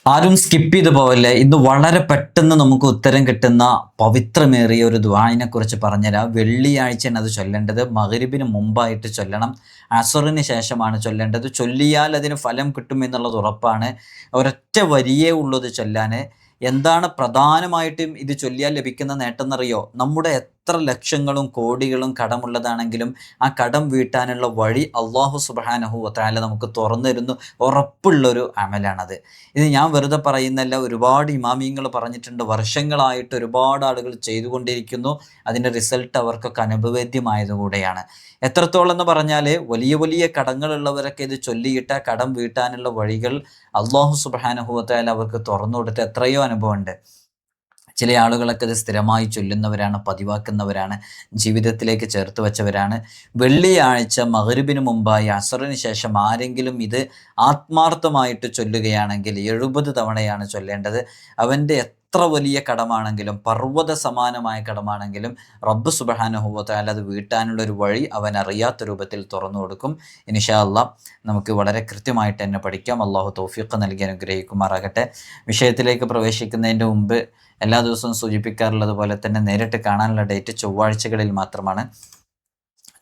ആരും സ്കിപ്പ് ചെയ്ത് പോവല്ലേ. ഇന്ന് വളരെ പെട്ടെന്ന് നമുക്ക് ഉത്തരം കിട്ടുന്ന പവിത്രമേറിയ ഒരു ദുആഇനെ കുറിച്ച് പറഞ്ഞുതരാം. വെള്ളിയാഴ്ചയാണ് അത് ചൊല്ലേണ്ടത്. മഗ്‌രിബിന് മുമ്പായിട്ട് ചൊല്ലണം. അസറിന് ശേഷമാണ് ചൊല്ലേണ്ടത്. ചൊല്ലിയാൽ അതിന് ഫലം കിട്ടും എന്നുള്ളത് ഉറപ്പാണ്. ഒരൊറ്റ വരിയേ ഉള്ളൂ ഇത് ചൊല്ലാൻ. എന്താണ് പ്രധാനമായിട്ടും ഇത് ചൊല്ലിയാൽ ലഭിക്കുന്ന നേട്ടം എന്നറിയോ? നമ്മുടെ എത്ര ലക്ഷങ്ങളും കോടികളും കടമുള്ളതാണെങ്കിലും ആ കടം വീട്ടാനുള്ള വഴി അല്ലാഹു സുബ്ഹാനഹു വ തആല നമുക്ക് തുറന്നു തരുന്നു. ഉറപ്പുള്ളൊരു അമലാണത്. ഇത് ഞാൻ വെറുതെ പറയുന്നല്ല, ഒരുപാട് ഇമാമിയങ്ങൾ പറഞ്ഞിട്ടുണ്ട്. വർഷങ്ങളായിട്ട് ഒരുപാട് ആളുകൾ ചെയ്തുകൊണ്ടിരിക്കുന്നു. അതിൻ്റെ റിസൾട്ട് അവർക്കൊക്കെ അനുഭവേദ്യമായതുകൂടെയാണ്. എത്രത്തോളം എന്ന് പറഞ്ഞാൽ വലിയ വലിയ കടങ്ങളുള്ളവരൊക്കെ ഇത് ചൊല്ലിയിട്ട് ആ കടം വീട്ടാനുള്ള വഴികൾ അല്ലാഹു സുബ്ഹാനഹു വ തആല അവർക്ക് തുറന്നു കൊടുത്ത എത്രയോ അനുഭവമുണ്ട്. ചില ആളുകളൊക്കെ ഇത് സ്ഥിരമായി ചൊല്ലുന്നവരാണ്, പതിവാക്കുന്നവരാണ്, ജീവിതത്തിലേക്ക് ചേർത്ത് വെച്ചവരാണ്. വെള്ളിയാഴ്ച മഗ്‌രിബിന് മുമ്പായി അസറിന് ശേഷം ആരെങ്കിലും ഇത് ആത്മാർത്ഥമായിട്ട് ചൊല്ലുകയാണെങ്കിൽ 70 തവണയാണ് ചൊല്ലേണ്ടത്. അവൻ്റെ എത്ര വലിയ കടമാണെങ്കിലും, പർവ്വത സമാനമായ കടമാണെങ്കിലും റബ്ബ് സുബ്ഹാനഹു വ തആല അത് വീട്ടാനുള്ളൊരു വഴി അവൻ അറിയാത്ത രൂപത്തിൽ തുറന്നു കൊടുക്കും. ഇൻഷാ അല്ലാഹ് നമുക്ക് വളരെ കൃത്യമായിട്ട് തന്നെ പഠിക്കാം. അല്ലാഹു തൗഫീഖ് നൽകി അനുഗ്രഹിക്കുമാറാകട്ടെ. വിഷയത്തിലേക്ക് പ്രവേശിക്കുന്നതിൻ്റെ മുമ്പ് എല്ലാ ദിവസവും സൂചിപ്പിക്കാറുള്ളത് പോലെ തന്നെ നേരിട്ട് കാണാനുള്ള ഡേറ്റ് ചൊവ്വാഴ്ചകളിൽ മാത്രമാണ്.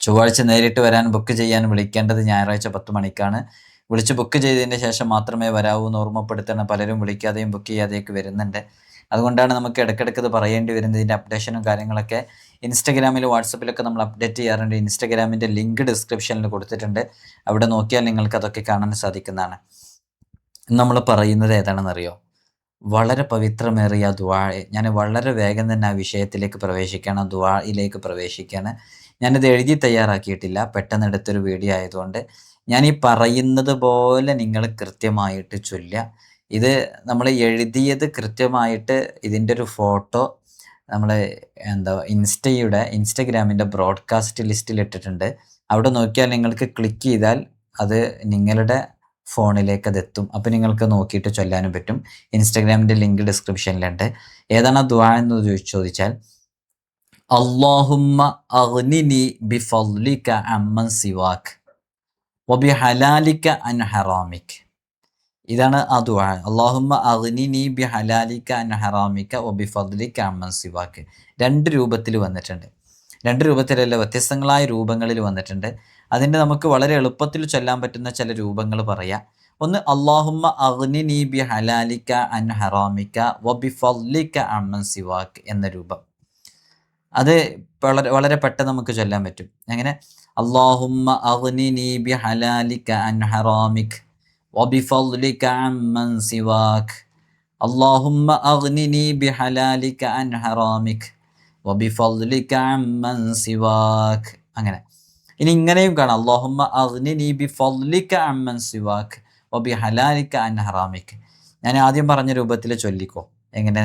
ചൊവ്വാഴ്ച നേരിട്ട് വരാൻ ബുക്ക് ചെയ്യാൻ വിളിക്കേണ്ടത് ഞായറാഴ്ച 10 മണിക്കാണ്. വിളിച്ച് ബുക്ക് ചെയ്തതിന് ശേഷം മാത്രമേ വരാവൂ എന്ന് ഓർമ്മപ്പെടുത്തണം. പലരും വിളിക്കാതെയും ബുക്ക് ചെയ്യാതെയൊക്കെ വരുന്നുണ്ട്. അതുകൊണ്ടാണ് നമുക്ക് ഇടയ്ക്കിടയ്ക്ക് ഇത് പറയേണ്ടി വരുന്നത്. ഇതിൻ്റെ അപ്ഡേഷനും കാര്യങ്ങളൊക്കെ ഇൻസ്റ്റഗ്രാമിൽ വാട്സപ്പിലൊക്കെ നമ്മൾ അപ്ഡേറ്റ് ചെയ്യാറുണ്ട്. ഇൻസ്റ്റഗ്രാമിൻ്റെ ലിങ്ക് ഡിസ്ക്രിപ്ഷനിൽ കൊടുത്തിട്ടുണ്ട്. അവിടെ നോക്കിയാൽ നിങ്ങൾക്ക് അതൊക്കെ കാണാൻ സാധിക്കുന്നതാണ്. നമ്മൾ പറയുന്നത് ഏതാണെന്നറിയോ? വളരെ പവിത്രമേറിയ ദുആ. ഞാൻ വളരെ വേഗം തന്നെ ആ വിഷയത്തിലേക്ക് പ്രവേശിക്കുകയാണ്, ദുആയിലേക്ക് പ്രവേശിക്കുകയാണ്. ഞാനിത് എഴുതി തയ്യാറാക്കിയിട്ടില്ല, പെട്ടെന്ന് എടുത്തൊരു വീഡിയോ ആയതുകൊണ്ട് ഞാൻ ഈ പറയുന്നത് പോലെ നിങ്ങൾ കൃത്യമായിട്ട് ചൊല്ലുക. ഇത് നമ്മൾ എഴുതിയത് കൃത്യമായിട്ട് ഇതിൻ്റെ ഒരു ഫോട്ടോ നമ്മൾ ഇൻസ്റ്റഗ്രാമിൻ്റെ ബ്രോഡ്കാസ്റ്റ് ലിസ്റ്റിൽ ഇട്ടിട്ടുണ്ട്. അവിടെ നോക്കിയാൽ നിങ്ങൾക്ക് ക്ലിക്ക് ചെയ്താൽ അത് നിങ്ങളുടെ ഫോണിലേക്ക് അതെത്തും. അപ്പോൾ നിങ്ങൾക്ക് നോക്കിയിട്ട് ചൊല്ലാനും പറ്റും. ഇൻസ്റ്റഗ്രാമിൻ്റെ ലിങ്ക് ഡിസ്ക്രിപ്ഷനിലുണ്ട്. ഏതാണ് ആ ദുആ എന്ന് ചോദിച്ചാൽ അല്ലാഹുമ്മ അഗ്നിനി ബിഫദ്ലിക അമ്മൻ സിവാക് വബിഹലാലിക അൻ ഹറാമിക്. ഇതാണ് ആ ദുആ. അല്ലാഹുമ്മ അഗ്നിനി ബിഹലാലിക അൻ ഹറാമിക വബിഫദ്ലിക അമ്മൻ സിവാക്. 2 രൂപത്തിൽ വന്നിട്ടുണ്ട്. 2 രൂപത്തിലല്ല, വ്യത്യസ്തങ്ങളായ രൂപങ്ങളിൽ വന്നിട്ടുണ്ട്. അതിൻ്റെ നമുക്ക് വളരെ എളുപ്പത്തിൽ ചൊല്ലാൻ പറ്റുന്ന ചില രൂപങ്ങൾ പറയാം. ഒന്ന്, അല്ലാഹുമ്മ അഗ്നിനി ബിഹലാലിക അൻ ഹറാമിക വബിഫദ്ലിക അമ്മൻ സിവാക് എന്ന രൂപം. അത് വളരെ വളരെ പെട്ടെന്ന് നമുക്ക് ചൊല്ലാൻ പറ്റും. എങ്ങനെ? അല്ലാഹുമ്മ അഗ്നിനി ബിഹലാലിക അൻ ഹറാമിക് വബിഫദ്ലിക അമ്മൻ സിവാക്. അല്ലാഹുമ്മ അഗ്നിനി ബിഹലാലിക അൻ ഹറാമിക് വബിഫദ്ലിക അമ്മൻ സിവാക്. അങ്ങനെ. ഇനി ഇങ്ങനെയും കാണാം, അല്ലാഹുമ്മ അഗ്നിനി ബിഫദ്ലിക അമ്മൻ സിവാക് വബിഹലാലിക അൻ ഹറാമിക്. ഞാൻ ആദ്യം പറഞ്ഞ രൂപത്തിൽ ചൊല്ലിക്കോ. എങ്ങനെ?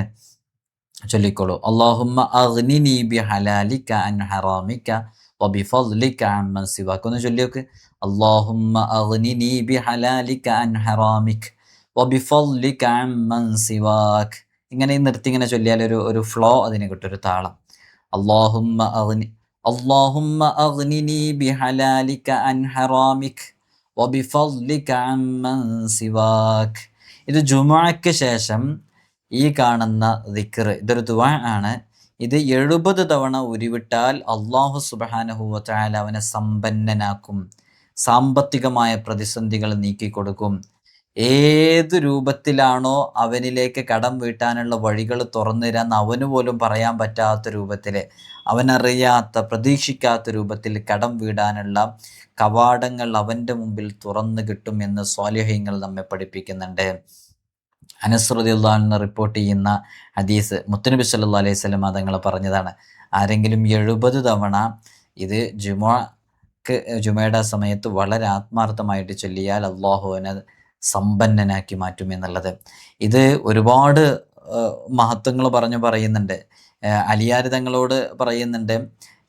ചൊല്ലിക്കോളൂ. അല്ലാഹുമ്മ അഗ്നിനി ബിഹലാലിക അൻ ഹറാമിക വബിഫദ്ലിക അമ്മൻ സിവാക്. ഒന്ന് ചൊല്ലിയോക്ക്. അല്ലാഹുമ്മ അഗ്നിനി ബിഹലാലിക അൻ ഹറാമിക് വബിഫദ്ലിക അമ്മൻ സിവാക്. ഇങ്ങനെ നിർത്തി ഇങ്ങനെ ചൊല്ലിയാൽ ഒരു ഫ്ലോ അതിന് കിട്ടും, ഒരു താളം. അല്ലാഹുമ്മ അഗ്നിനി ബിഹലാലിക അൻ ഹറാമിക് വബിഫദ്ലിക അമ്മൻ സിവാക്. ഇത് ജുമുഅക്ക് ശേഷം ഈ കാണുന്ന ദിക്ർ, ഇതൊരു ദുആ ആണ്. ഇത് 70 തവണ ഉരുവിട്ടാൽ അല്ലാഹു സുബ്ഹാനഹു വ തആല അവനെ സമ്പന്നനാക്കും. സാമ്പത്തികമായ പ്രതിസന്ധികൾ നീക്കിക്കൊടുക്കും. ഏത് രൂപത്തിലാണോ അവനിലേക്ക് കടം വീട്ടാനുള്ള വഴികൾ തുറന്നു തരാന്ന് അവന് പോലും പറയാൻ പറ്റാത്ത രൂപത്തിൽ, അവനറിയാത്ത പ്രതീക്ഷിക്കാത്ത രൂപത്തിൽ കടം വീടാനുള്ള കവാടങ്ങൾ അവൻ്റെ മുമ്പിൽ തുറന്നു കിട്ടും എന്ന് സ്വാലിഹീങ്ങൾ നമ്മെ പഠിപ്പിക്കുന്നുണ്ട്. അനസ് റളിയല്ലാഹു അൻഹു റിപ്പോർട്ട് ചെയ്യുന്ന ഹദീസ്, മുത്തുനബി സല്ലല്ലാഹു അലൈഹി വസല്ലം തങ്ങൾ പറഞ്ഞതാണ്, ആരെങ്കിലും 70 തവണ ഇത് ജുമയുടെ സമയത്ത് വളരെ ആത്മാർത്ഥമായിട്ട് ചൊല്ലിയാൽ അല്ലാഹു അവനെ സമ്പന്നനാക്കി മാറ്റും എന്നുള്ളത്. ഇത് ഒരുപാട് മഹത്വങ്ങൾ പറയുന്നുണ്ട്. അലിയാർ തങ്ങളോട് പറയുന്നുണ്ട്,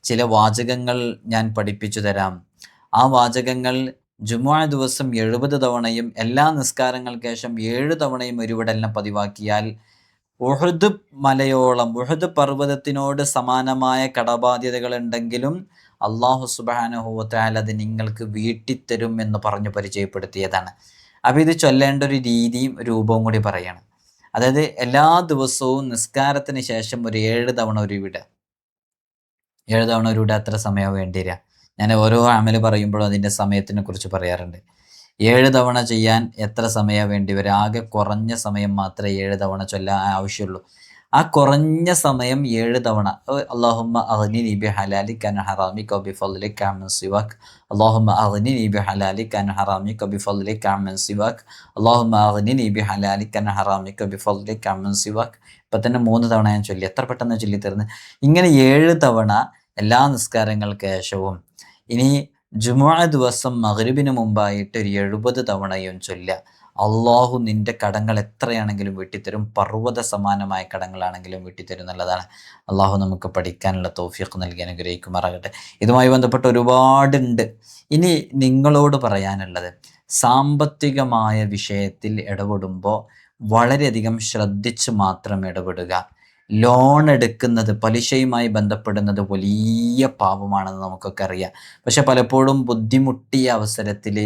ചില വാചകങ്ങൾ ഞാൻ പഠിപ്പിച്ചു തരാം. ആ വാചകങ്ങൾ ജുമുഅ ദിവസം 70 തവണയും എല്ലാ നിസ്കാരങ്ങൾക്ക് ശേഷം 7 തവണയും ഒരുവിടലിനെ പതിവാക്കിയാൽ ഉഹദ് മലയോളം, ഉഹദ് പർവ്വതത്തിനോട് സമാനമായ കടബാധ്യതകൾ ഉണ്ടെങ്കിലും അല്ലാഹു സുബ്ഹാനഹു വ തആല അത് നിങ്ങൾക്ക് വീട്ടിത്തരും എന്ന് പറഞ്ഞു പരിചയപ്പെടുത്തിയതാണ്. അപ്പോൾ ഇത് ചൊല്ലേണ്ട ഒരു രീതിയും രൂപവും കൂടി പറയണം. അതായത് എല്ലാ ദിവസവും നിസ്കാരത്തിന് ശേഷം ഒരു 7 തവണ ഉരുവിടുക. 7 തവണ ഉരുവിടാൻ എത്ര സമയമാണ് വേണ്ടി വരിക? ഞാൻ ഓരോ അമല് പറയുമ്പോഴും അതിൻ്റെ സമയത്തിനെ കുറിച്ച് പറയാറുണ്ട്. 7 തവണ ചെയ്യാൻ എത്ര സമയമാണ് വേണ്ടി വരിക? ആകെ കുറഞ്ഞ സമയം മാത്രമേ 7 തവണ ചൊല്ലാൻ ആവശ്യമുള്ളൂ. ആ കുറഞ്ഞ സമയം 7 തവണ അല്ലാഹുമ്മ അഗ്നിനി ബിഹലാലിക അൻ ഹറാമിക ബിഫദ്ലിക അമ്മൻ സിവാക്, അല്ലാഹുമ്മ അഗ്നിനി ബിഹലാലിക അൻ ഹറാമിക ബിഫദ്ലിക അമ്മൻ സിവാക്, അല്ലാഹുമ്മ അഗ്നിനി ബിഹലാലിക അൻ ഹറാമിക ബിഫദ്ലിക അമ്മൻ സിവാക്. ഇപ്പം തന്നെ 3 തവണ ഞാൻ ചൊല്ലി. എത്ര പെട്ടെന്ന് ചൊല്ലി തീർന്ന്. ഇങ്ങനെ 7 തവണ എല്ലാ നിസ്കാരങ്ങൾക്ക് ശേഷവും. ഇനി ജുമുഅ ദിവസം മഗ്‌രിബിന് മുമ്പായിട്ട് ഒരു 70 തവണയും ചൊല്ലുക. അള്ളാഹു നിന്റെ കടങ്ങൾ എത്രയാണെങ്കിലും വീട്ടിത്തരും, പർവ്വത സമാനമായ കടങ്ങളാണെങ്കിലും വീട്ടിത്തരും എന്നുള്ളതാണ്. അള്ളാഹു നമുക്ക് പഠിക്കാനുള്ള തൗഫീഖ് നൽകി അനുഗ്രഹിക്കുമാറാകട്ടെ. ഇതുമായി ബന്ധപ്പെട്ട് ഒരുപാടുണ്ട്. ഇനി നിങ്ങളോട് പറയാനുള്ളത്, സാമ്പത്തികമായ വിഷയത്തിൽ ഇടപെടുമ്പോൾ വളരെയധികം ശ്രദ്ധിച്ച് മാത്രം ഇടപെടുക. ലോൺ എടുക്കുന്നത്, പലിശയുമായി ബന്ധപ്പെടുന്നത് വലിയ പാപമാണെന്ന് നമുക്കൊക്കെ അറിയാം. പക്ഷെ പലപ്പോഴും ബുദ്ധിമുട്ടിയ അവസരത്തിൽ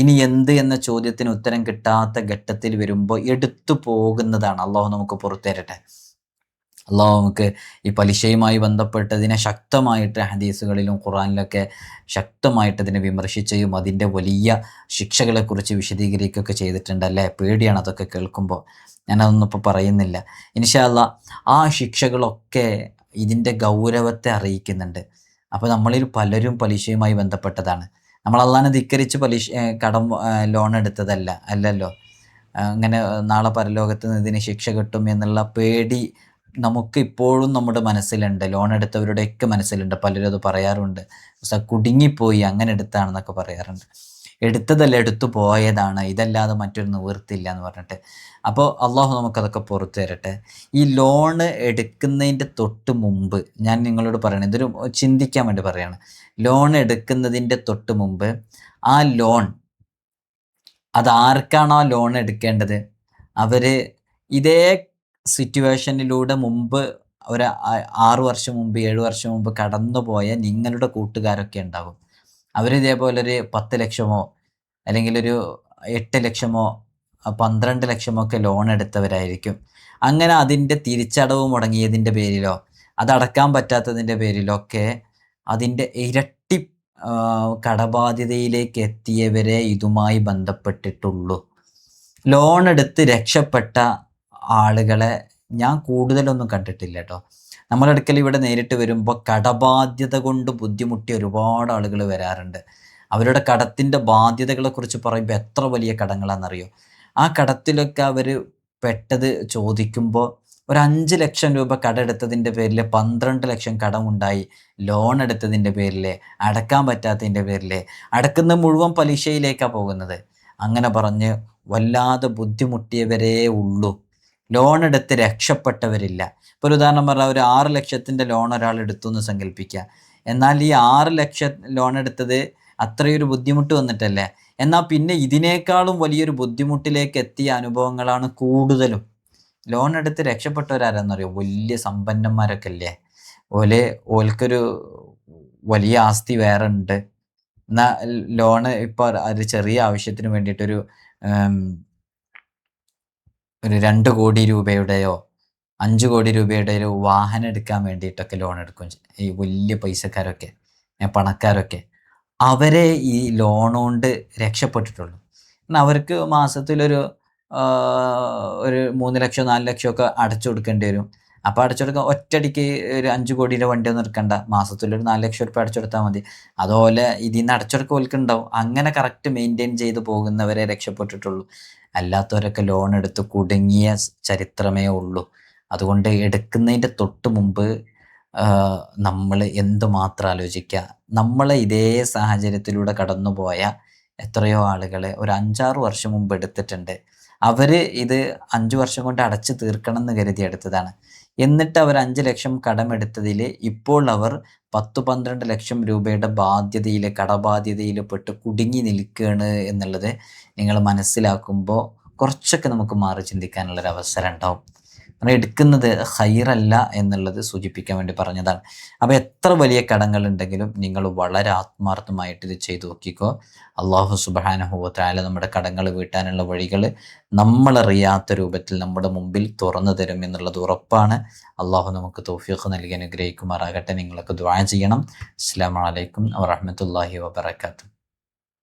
ഇനി എന്ത് എന്ന ചോദ്യത്തിന് ഉത്തരം കിട്ടാത്ത ഘട്ടത്തിൽ വരുമ്പോൾ എടുത്തു പോകുന്നതാണ്. അള്ളാഹു നമുക്ക് പുറത്തു തരട്ടെ. അള്ളാഹു നമുക്ക് ഈ പലിശയുമായി ബന്ധപ്പെട്ടതിനെ ശക്തമായിട്ട് ഹദീസുകളിലും ഖുർആനിലൊക്കെ ശക്തമായിട്ട് ഇതിനെ വിമർശിക്കുകയും അതിൻ്റെ വലിയ ശിക്ഷകളെക്കുറിച്ച് വിശദീകരിക്കുകയൊക്കെ ചെയ്തിട്ടുണ്ട്. അല്ലേ? പേടിയാണ് അതൊക്കെ കേൾക്കുമ്പോൾ. ഞാനതൊന്നും ഇപ്പോൾ പറയുന്നില്ല. ഇൻഷാ അല്ലാഹ് ആ ശിക്ഷകളൊക്കെ ഇതിൻ്റെ ഗൗരവത്തെ അറിയിക്കുന്നുണ്ട്. അപ്പോൾ നമ്മളിൽ പലരും പലിശയുമായി ബന്ധപ്പെട്ടതാണ്. നമ്മൾ അള്ളാഹിനെ ധിക്കരിച്ച് കടം ലോൺ എടുത്തതല്ല, അല്ലല്ലോ. അങ്ങനെ നാളെ പരലോകത്ത് നിന്ന് ഇതിന് ശിക്ഷ കിട്ടും എന്നുള്ള പേടി നമുക്ക് ഇപ്പോഴും നമ്മുടെ മനസ്സിലുണ്ട്. ലോൺ എടുത്തവരുടെയൊക്കെ മനസ്സിലുണ്ട്. പലരും അത് പറയാറുണ്ട്. കുടുങ്ങിപ്പോയി, അങ്ങനെ എടുത്താണെന്നൊക്കെ പറയാറുണ്ട്. എടുത്തതല്ല, എടുത്തു പോയതാണ്, ഇതല്ലാതെ മറ്റൊരു നിവൃത്തിയില്ല എന്ന് പറഞ്ഞിട്ട്. അപ്പോൾ അള്ളാഹു നമുക്കതൊക്കെ പുറത്തു തരട്ടെ. ഈ ലോണ് എടുക്കുന്നതിൻ്റെ തൊട്ട് മുമ്പ് ഞാൻ നിങ്ങളോട് പറയണം, ഇതൊരു ചിന്തിക്കാൻ വേണ്ടി പറയാണ്. ലോൺ എടുക്കുന്നതിൻ്റെ തൊട്ട് മുമ്പ് ആ ലോൺ അതാർക്കാണോ ലോൺ എടുക്കേണ്ടത്, അവർ ഇതേ സിറ്റുവേഷനിലൂടെ മുമ്പ് ഒരു 6 വർഷം മുമ്പ് 7 വർഷം മുമ്പ് കടന്നുപോയ നിങ്ങളുടെ കൂട്ടുകാരൊക്കെ ഉണ്ടാകും. അവരിതേപോലെ ഒരു 10 ലക്ഷമോ അല്ലെങ്കിൽ ഒരു 8 ലക്ഷമോ 12 ലക്ഷമോ ഒക്കെ ലോൺ എടുത്തവരായിരിക്കും. അങ്ങനെ അതിൻ്റെ തിരിച്ചടവ് മുടങ്ങിയതിൻ്റെ പേരിലോ അതടക്കാൻ പറ്റാത്തതിൻ്റെ പേരിലോ ഒക്കെ അതിൻ്റെ ഇരട്ടി കടബാധ്യതയിലേക്ക് എത്തിയവരെ ഇതുമായി ബന്ധപ്പെട്ടിട്ടുള്ളൂ. ലോൺ എടുത്ത് രക്ഷപ്പെട്ട ആളുകളെ ഞാൻ കൂടുതലൊന്നും കണ്ടിട്ടില്ല കേട്ടോ. നമ്മളടുക്കൽ ഇവിടെ നേരിട്ട് വരുമ്പോൾ കടബാധ്യത കൊണ്ട് ബുദ്ധിമുട്ടിയ ഒരുപാട് ആളുകൾ വരാറുണ്ട്. അവരുടെ കടത്തിൻ്റെ ബാധ്യതകളെക്കുറിച്ച് പറയുമ്പോൾ എത്ര വലിയ കടങ്ങളാണെന്നറിയോ? ആ കടത്തിലൊക്കെ അവർ പെട്ടത് ചോദിക്കുമ്പോൾ ഒരു 5 ലക്ഷം രൂപ കടമെടുത്തതിൻ്റെ പേരിൽ 12 ലക്ഷം കടമുണ്ടായി. ലോൺ എടുത്തതിൻ്റെ പേരിൽ, അടക്കാൻ പറ്റാത്തതിൻ്റെ പേരിൽ, അടക്കുന്ന മുഴുവൻ പലിശയിലേക്കാണ് പോകുന്നത്. അങ്ങനെ പറഞ്ഞ് വല്ലാതെ ബുദ്ധിമുട്ടിയവരേ ഉള്ളൂ. ലോൺ എടുത്ത് രക്ഷപ്പെട്ടവരില്ല. ഇപ്പോൾ ഒരു ഉദാഹരണം പറഞ്ഞാൽ ഒരു 6 ലക്ഷത്തിൻ്റെ ലോൺ ഒരാൾ എടുത്തു എന്ന് സങ്കല്പിക്കുക. എന്നാൽ ഈ 6 ലക്ഷം ലോൺ എടുത്തത് അത്രയൊരു ബുദ്ധിമുട്ട് വന്നിട്ടല്ലേ. എന്നാൽ പിന്നെ ഇതിനേക്കാളും വലിയൊരു ബുദ്ധിമുട്ടിലേക്ക് എത്തിയ അനുഭവങ്ങളാണ് കൂടുതലും. ലോൺ എടുത്ത് രക്ഷപ്പെട്ടവരാരെന്നറിയോ? വലിയ സമ്പന്നന്മാരൊക്കെ അല്ലേ. ഓൽക്കൊരു വലിയ ആസ്തി വേറെ ഉണ്ട്. എന്നാൽ ലോണ് ഇപ്പോൾ ഒരു ചെറിയ ആവശ്യത്തിന് വേണ്ടിയിട്ടൊരു ഒരു 2 കോടി രൂപയുടെയോ 5 കോടി രൂപയുടെയോ വാഹനം എടുക്കാൻ വേണ്ടിയിട്ടൊക്കെ ലോൺ എടുക്കും ഈ വലിയ പൈസക്കാരൊക്കെ, പണക്കാരൊക്കെ. അവരെ ഈ ലോൺ കൊണ്ട് രക്ഷപ്പെട്ടിട്ടുള്ളൂ. എന്നാൽ അവർക്ക് മാസത്തിലൊരു ഒരു 3 ലക്ഷം 4 ലക്ഷമൊക്കെ അടച്ചു കൊടുക്കേണ്ടി വരും. അപ്പോൾ അടച്ചുകൊടുക്കാൻ ഒറ്റയടിക്ക് ഒരു 5 കോടിയുടെ വണ്ടിയൊന്നും എടുക്കണ്ട. മാസത്തിലൊരു 4 ലക്ഷം റുപ്യ അടച്ചെടുത്താൽ മതി. അതുപോലെ ഇതിൽ നിന്ന് അടച്ചെടുക്കുക ഓൽക്കുണ്ടാവും. അങ്ങനെ കറക്റ്റ് മെയിൻറ്റെയിൻ ചെയ്ത് പോകുന്നവരെ രക്ഷപ്പെട്ടിട്ടുള്ളൂ. അല്ലാത്തവരൊക്കെ ലോൺ എടുത്ത് കുടുങ്ങിയ ചരിത്രമേ ഉള്ളൂ. അതുകൊണ്ട് എടുക്കുന്നതിൻ്റെ തൊട്ട് മുമ്പ് നമ്മൾ എന്തുമാത്രം ആലോചിക്കുക. നമ്മളെ ഇതേ സാഹചര്യത്തിലൂടെ കടന്നുപോയ എത്രയോ ആളുകൾ ഒരു 5-6 വർഷം മുമ്പ് എടുത്തിട്ടുണ്ട്. അവർ ഇത് 5 വർഷം കൊണ്ട് അടച്ചു തീർക്കണം എന്ന് കരുതി എടുത്തതാണ്. എന്നിട്ട് അവർ 5 ലക്ഷം കടമെടുത്തതിൽ ഇപ്പോൾ അവർ 10-12 ലക്ഷം രൂപയുടെ ബാധ്യതയിൽ, കടബാധ്യതയിൽ പെട്ട് കുടുങ്ങി നിൽക്കുകയാണ് എന്നുള്ളത് നിങ്ങൾ മനസ്സിലാക്കുമ്പോൾ കുറച്ചൊക്കെ നമുക്ക് മാറി ചിന്തിക്കാനുള്ളൊരു അവസരം ഉണ്ടാവും. നമ്മൾ എടുക്കുന്നത് ഹൈറല്ല എന്നുള്ളത് സൂചിപ്പിക്കാൻ വേണ്ടി പറഞ്ഞതാണ്. അപ്പോൾ എത്ര വലിയ കടങ്ങളുണ്ടെങ്കിലും നിങ്ങൾ വളരെ ആത്മാർത്ഥമായിട്ട് ഇത് ചെയ്തു നോക്കിക്കോ. അള്ളാഹു സുബ്ഹാനഹു വ തആല നമ്മുടെ കടങ്ങൾ വീട്ടാനുള്ള വഴികൾ നമ്മളറിയാത്ത രൂപത്തിൽ നമ്മുടെ മുമ്പിൽ തുറന്നു തരും എന്നുള്ളത് ഉറപ്പാണ്. അള്ളാഹു നമുക്ക് തൗഫീഖ് നൽകി അനുഗ്രഹിക്കുമാറാകട്ടെ. നിങ്ങളൊക്കെ ദുആ ചെയ്യണം. അസ്സലാമു അലൈക്കും വറഹ്മത്തുള്ളാഹി വബറകാതുഹു.